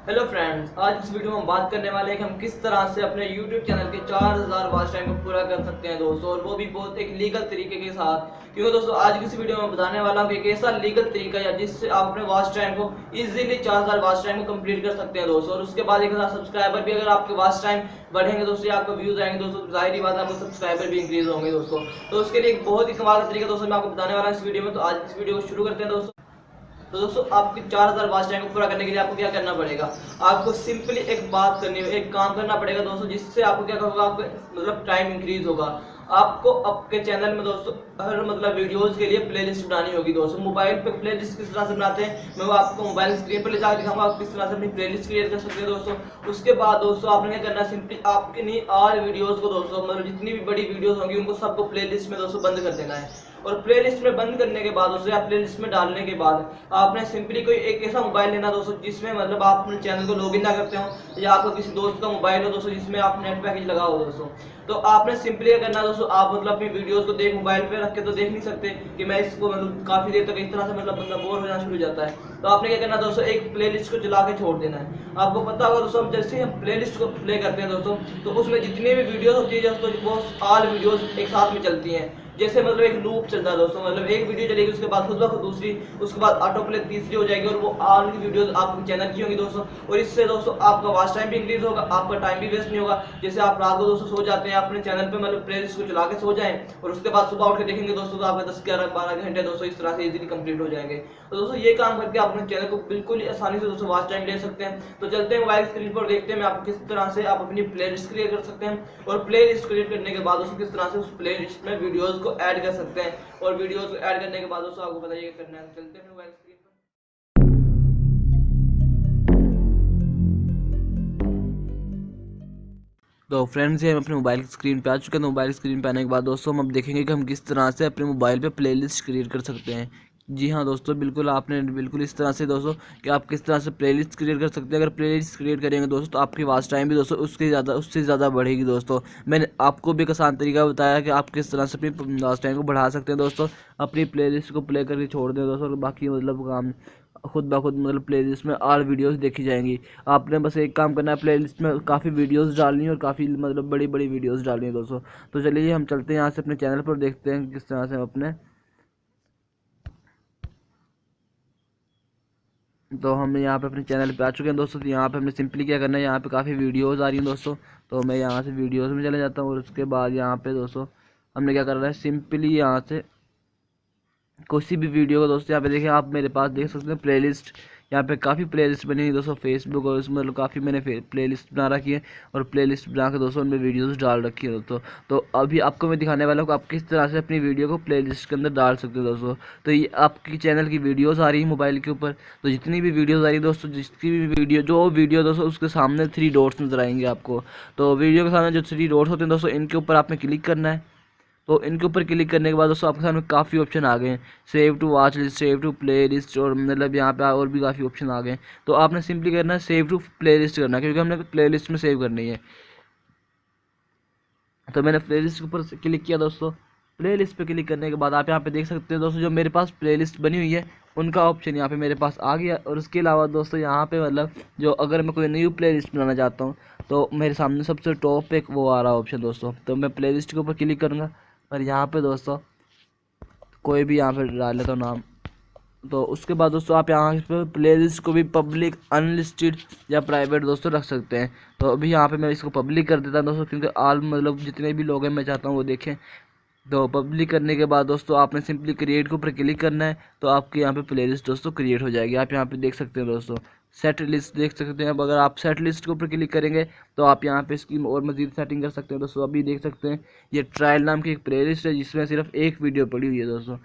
Hello friends, आज इस video में हम बात करने वाले हैं कि हम किस तरह से अपने YouTube चैनल के 4000 वॉच टाइम को पूरा कर सकते हैं दोस्तों, और वो भी बहुत एक लीगल तरीके के साथ। क्योंकि दोस्तों आज की इस वीडियो में बताने वाला हूं कि एक ऐसा लीगल तरीका है जिससे आप अपने वॉच टाइम को इजीली 4000 वॉच टाइम को कंप्लीट कर सकते हैं दोस्तों। और उसके बाद 1000 सब्सक्राइबर भी अगर आपके वॉच टाइम बढ़ेंगे दोस्तों, आपको व्यूज आएंगे दोस्तों, जाहिर ही बात है आपके सब्सक्राइबर भी इंक्रीज होंगे दोस्तों। तो उसके लिए एक बहुत ही कमाल का तरीका दोस्तों मैं आपको बताने वाला हूँ इस वीडियो में। तो आज इस वीडियो को शुरू करते हैं दोस्तों। तो दोस्तों आपके 4000 वॉच टाइम को पूरा करने के लिए आपको क्या करना पड़ेगा, आपको सिंपली एक बात करनी है, एक काम करना पड़ेगा दोस्तों, जिससे आपको क्या होगा, आपको मतलब टाइम इंक्रीज होगा। आपको आपके चैनल में दोस्तों हर मतलब वीडियोस के लिए प्लेलिस्ट बनानी होगी दोस्तों। मोबाइल पे प्लेलिस्ट किस तरह से बनाते हैं मैं वो आपको मोबाइल स्क्रीन पर ले जाकर दिखाऊंगा, आप किस तरह से अपनी प्लेलिस्ट क्रिएट कर सकते हैं दोस्तों। उसके बाद दोस्तों आपने क्या करना है, सिंपली आपके नहीं ऑल वीडियोस को दोस्तों, मतलब जितनी भी बड़ी वीडियोस होंगी उनको सबको प्लेलिस्ट में दोस्तों बंद कर देना है। और प्लेलिस्ट में बंद करने के बाद दोस्तों, या प्लेलिस्ट में डालने के बाद आपने सिंपली कोई एक ऐसा मोबाइल लेना दोस्तों जिसमें मतलब आप अपने चैनल को लॉगिन ना करते हो, या आपका किसी दोस्त का मोबाइल हो दोस्तों जिसमें आप नेट पैकेज लगा हो दोस्तों। तो आपने सिंपली क्या करना दोस्तों, आप मतलब अपनी वीडियोस को देख मोबाइल पे रख के तो देख नहीं सकते कि मैं इसको मतलब काफी देर तक इस तरह से मतलब बंदा बोर होना शुरू हो जाता है। तो आपने क्या करना दोस्तों, एक प्लेलिस्ट को चला के छोड़ देना है। आपको पता होगा दोस्तों, जैसे हम प्लेलिस्ट को प्ले करते हैं दोस्तों, तो उसमें जितनी भी वीडियोस होती है दोस्तों वो ऑल वीडियोस एक साथ में चलती हैं। जैसे मतलब एक लूप चलता है दोस्तों, मतलब एक वीडियो चलेगी, उसके बाद खुद ब खुद दूसरी, उसके बाद ऑटो प्ले तीसरी हो जाएगी, और वो ऑल की वीडियोस आपके चैनल की होंगी दोस्तों। और इससे दोस्तों आपका वॉच टाइम भी इंक्रीज होगा, आपका टाइम भी वेस्ट नहीं होगा। जैसे आप रात को दोस्तों सो जाते हैं, अपने चैनल पे मतलब प्लेलिस्ट को चला के सो जाएं, और उसके बाद सुबह उठ के देखेंगे दोस्तों तो आपके 10 11 12 घंटे दोस्तों इस तरह से इजीली कंप्लीट हो जाएंगे। तो दोस्तों ये काम करके आप अपने चैनल को बिल्कुल ही आसानी से दोस्तों वॉच टाइम ले सकते हैं। तो चलते हैं मोबाइल स्क्रीन पर, देखते हैं मैं आपको किस तरह से आप अपनी प्लेलिस्ट क्रिएट कर सकते हैं, और प्लेलिस्ट क्रिएट करने के बाद दोस्तों किस तरह से उस प्लेलिस्ट में वीडियोस को ऐड कर सकते हैं। और वीडियोस को ऐड करने के बाद दोस्तों आपको बताइए क्या करना है। चलते हैं मोबाइल स्क्रीन पर। तो फ्रेंड्स ये हम अपने मोबाइल की स्क्रीन पे आ चुके हैं। तो मोबाइल स्क्रीन पे आने के बाद दोस्तों हम अब देखेंगे कि हम किस तरह से अपने मोबाइल पे प्लेलिस्ट क्रिएट कर सकते हैं। जी हाँ दोस्तों, बिल्कुल आपने बिल्कुल इस तरह से दोस्तों कि आप किस तरह से प्लेलिस्ट क्रिएट कर सकते हैं। अगर प्लेलिस्ट क्रिएट करेंगे दोस्तों तो आपकी वॉच टाइम भी दोस्तों उससे ज़्यादा बढ़ेगी दोस्तों। मैंने आपको भी एक आसान तरीका बताया कि आप किस तरह से अपनी वॉच टाइम को बढ़ा सकते हैं दोस्तों। अपनी प्लेलिस्ट को प्ले करके छोड़ दें दोस्तों, और बाकी मतलब काम खुद ब खुद मतलब प्लेलिस्ट में ऑल वीडियोस देखी जाएंगी। आपने बस एक काम करना है, प्लेलिस्ट में काफ़ी वीडियोस डालनी है, और काफ़ी मतलब बड़ी बड़ी वीडियोस डालनी है दोस्तों। तो चलिए हम चलते हैं यहाँ से अपने चैनल पर, देखते हैं किस तरह से हम अपने, तो हम यहाँ पे अपने चैनल पे आ चुके हैं दोस्तों। तो यहाँ पे हमने सिंपली क्या करना है, यहाँ पे काफ़ी वीडियोस आ रही हैं दोस्तों। तो मैं यहाँ से वीडियोस में चले जाता हूँ, और उसके बाद यहाँ पे दोस्तों हमने क्या करना है, सिंपली यहाँ से किसी भी वीडियो को दोस्तों यहाँ पे देखिए, आप मेरे पास देख सकते हैं प्लेलिस्ट। यहाँ पे काफ़ी प्लेलिस्ट बनी हुई दोस्तों, फेसबुक और उसमें मतलब काफ़ी मैंने प्लेलिस्ट बना रखी है, और प्लेलिस्ट बना के दोस्तों उनमें वीडियोस डाल रखी है दोस्तों। तो अभी आपको मैं दिखाने वाला हूँ कि आप किस तरह से अपनी वीडियो को प्लेलिस्ट के अंदर डाल सकते हो दोस्तों। तो ये आपकी चैनल की वीडियोज़ आ रही है मोबाइल के ऊपर, तो जितनी भी वीडियोज़ आ रही है दोस्तों, जिसकी भी वीडियो जो वीडियो दोस्तों उसके सामने 3 डॉट्स नजर आएंगे आपको। तो वीडियो के सामने जो 3 डॉट्स होते हैं दोस्तों, इनके ऊपर आपने क्लिक करना है। तो इनके ऊपर क्लिक करने के बाद दोस्तों आपके सामने काफ़ी ऑप्शन आ गए हैं, save to watch list, save to playlist, और मतलब यहाँ पे और भी काफ़ी ऑप्शन आ गए हैं। तो आपने सिंपली करना है सेव टू प्ले लिस्ट करना है, क्योंकि हमने प्ले लिस्ट में सेव करनी है। तो मैंने प्ले लिस्ट के ऊपर क्लिक किया दोस्तों। प्ले लिस्ट पर क्लिक करने के बाद आप यहाँ पे देख सकते हैं दोस्तों, जो मेरे पास प्ले लिस्ट बनी हुई है उनका ऑप्शन यहाँ पे मेरे पास आ गया। और उसके अलावा दोस्तों यहाँ पे मतलब जो अगर मैं कोई न्यू प्ले लिस्ट बनाना चाहता हूँ, तो मेरे सामने सबसे टॉप पे वो आ रहा है ऑप्शन दोस्तों। तो मैं प्ले लिस्ट के ऊपर क्लिक करूँगा, और यहाँ पे दोस्तों कोई भी यहाँ पे डाल लेता हूँ नाम। तो उसके बाद दोस्तों आप यहाँ पे प्लेलिस्ट को भी पब्लिक, अनलिस्टेड या प्राइवेट दोस्तों रख सकते हैं। तो अभी यहाँ पे मैं इसको पब्लिक कर देता हूँ दोस्तों, क्योंकि आल मतलब जितने भी लोग हैं मैं चाहता हूँ वो देखें। तो पब्लिक करने के बाद दोस्तों आपने सिंपली क्रिएट के ऊपर क्लिक करना है, तो आपके यहाँ पे प्लेलिस्ट दोस्तों क्रिएट हो जाएगी। आप यहाँ पे देख सकते हैं दोस्तों, सेट लिस्ट देख सकते हैं। अब अगर आप सेट लिस्ट के ऊपर क्लिक करेंगे तो आप यहाँ पे इसकी और मजीद सेटिंग कर सकते हैं दोस्तों। अभी देख सकते हैं ये ट्रायल नाम की एक प्लेलिस्ट है, जिसमें सिर्फ एक वीडियो पड़ी हुई है दोस्तों।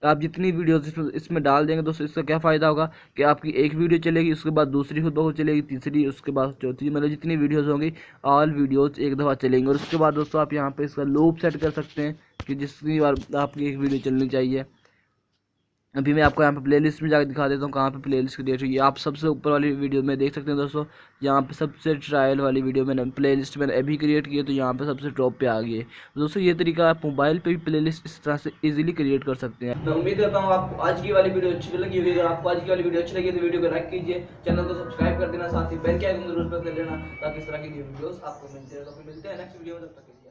आप जितनी वीडियो इसमें डाल देंगे दोस्तों, इसका क्या फ़ायदा होगा कि आपकी एक वीडियो चलेगी, उसके बाद दूसरी खुद ब खुद चलेगी, तीसरी, उसके बाद चौथी, मतलब जितनी वीडियोस होंगी ऑल वीडियोस एक दफ़ा चलेंगी। और उसके बाद दोस्तों आप यहाँ पे इसका लूप सेट कर सकते हैं कि जितनी बार आपकी एक वीडियो चलनी चाहिए। अभी मैं आपको यहाँ पे प्लेलिस्ट में जाकर दिखा देता हूँ कहाँ पे प्लेलिस्ट क्रिएट हुई है। आप सबसे ऊपर वाली वीडियो में देख सकते हैं दोस्तों, यहाँ पे सबसे ट्रायल वाली वीडियो मैंने प्लेलिस्ट मैंने अभी क्रिएट की है, तो यहाँ पे सबसे टॉप पे आ गई है। दोस्तों ये तरीका आप मोबाइल पे भी प्लेलिस्ट इस तरह से इजीली क्रिएट कर सकते हैं। मैं उम्मीद करता हूँ आपको आज की वाली वीडियो अच्छी लगी होगी। अगर आपको आज की वाली वीडियो अच्छी लगी तो वीडियो को लाइक कीजिए, चैनल को सब्सक्राइब कर देना, साथ ही बेल के आइकन जरूर प्रेस कर लेना ताकि इस तरह की वीडियोस आपको मिलते रहे। तो फिर मिलते हैं नेक्स्ट वीडियो में, तब तक।